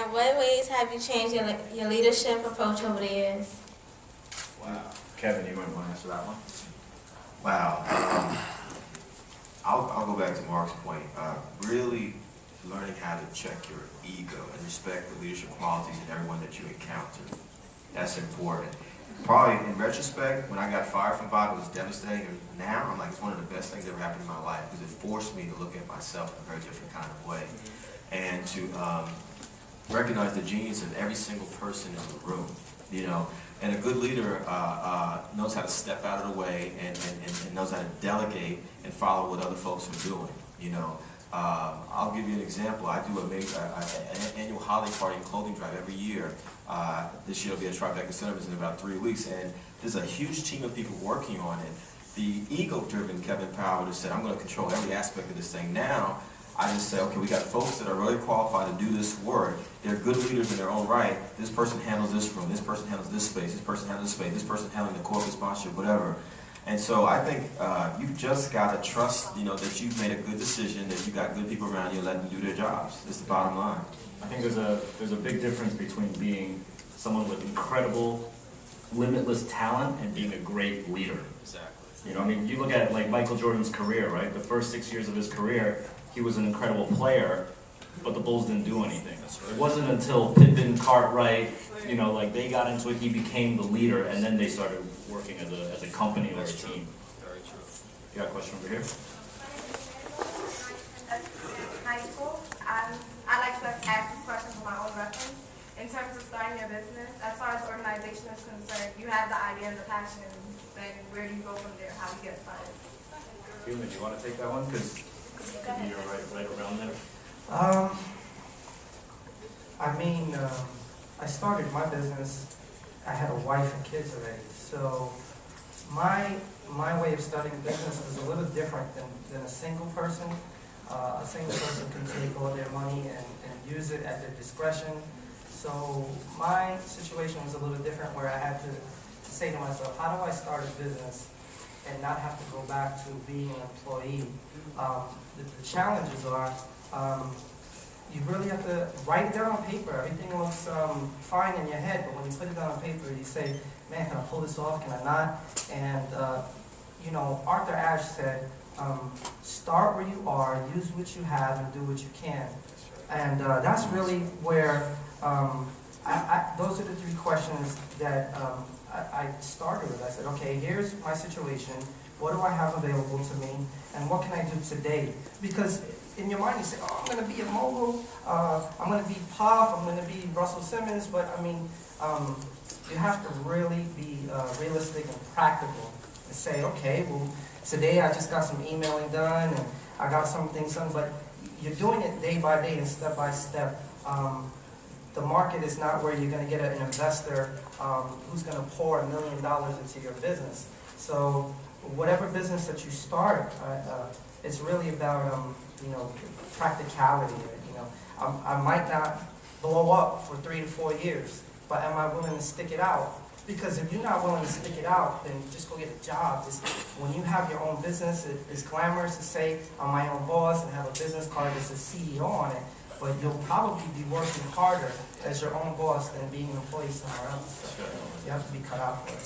In what ways have you changed your leadership approach over the years? Wow. Kevin, you might want to answer that one. Wow. I'll go back to Mark's point. Really learning how to check your ego and respect the leadership qualities in everyone that you encounter. That's important. Probably in retrospect, when I got fired from Bob, it was devastating. And now I'm like, it's one of the best things that ever happened in my life because it forced me to look at myself in a very different kind of way and to recognize the genius of every single person in the room. You know, and a good leader knows how to step out of the way and knows how to delegate and follow what other folks are doing. You know, I'll give you an example. I do an annual holiday party and clothing drive every year. This year will be at Tribeca Cinemas in about 3 weeks, and there's a huge team of people working on it. The ego-driven Kevin Powell just said, I'm going to control every aspect of this thing. Now, I just say, okay, we got folks that are really qualified to do this work. They're good leaders in their own right. This person handles this room, this person handles this space, this person handles this space, this person handling the corporate sponsorship, whatever. And so I think you've just got to trust, you know, that you've made a good decision, that you got good people around you and let them do their jobs. It's the bottom line. I think there's a big difference between being someone with incredible, limitless talent and being a great leader. Exactly. You know, I mean, you look at like Michael Jordan's career, right? The first 6 years of his career, he was an incredible player, but the Bulls didn't do anything. It wasn't until Pippen, Cartwright, you know, like they got into it, he became the leader, and then they started working as a company or a team. Very true. You got a question over here? High school, I like to ask these questions for my own reference. In terms of starting your business, as far as organization is concerned, you have the idea and the passion, then where do you go from there? How do you get started? Hugh, do you want to take that one? Because maybe you're right around there. I started my business, I had a wife and kids already, so my way of starting a business was a little different than a single person. A single person can take all their money and use it at their discretion. So my situation was a little different where I had to say to myself, how do I start a business and not have to go back to being an employee? The challenges are, you really have to write it down on paper. Everything looks fine in your head, but when you put it down on paper, you say, man, can I pull this off, can I not? And, you know, Arthur Ashe said, start where you are, use what you have, and do what you can. And that's really where, those are the 3 questions that I started with. I said, okay, here's my situation. What do I have available to me? And what can I do today? Because in your mind you say, oh, I'm going to be a mogul, I'm going to be Puff, I'm going to be Russell Simmons, but I mean, you have to really be realistic and practical and say, okay, well, today I just got some emailing done and I got some things done, but you're doing it day by day and step by step. The market is not where you're going to get an investor who's going to pour $1 million into your business. So whatever business that you start, it's really about you know, practicality. You know, I might not blow up for 3 to 4 years, but am I willing to stick it out? Because if you're not willing to stick it out, then just go get a job. When you have your own business, it's glamorous to say, I'm my own boss and have a business card that says CEO on it, but you'll probably be working harder as your own boss than being an employee somewhere else. So you have to be cut out for it.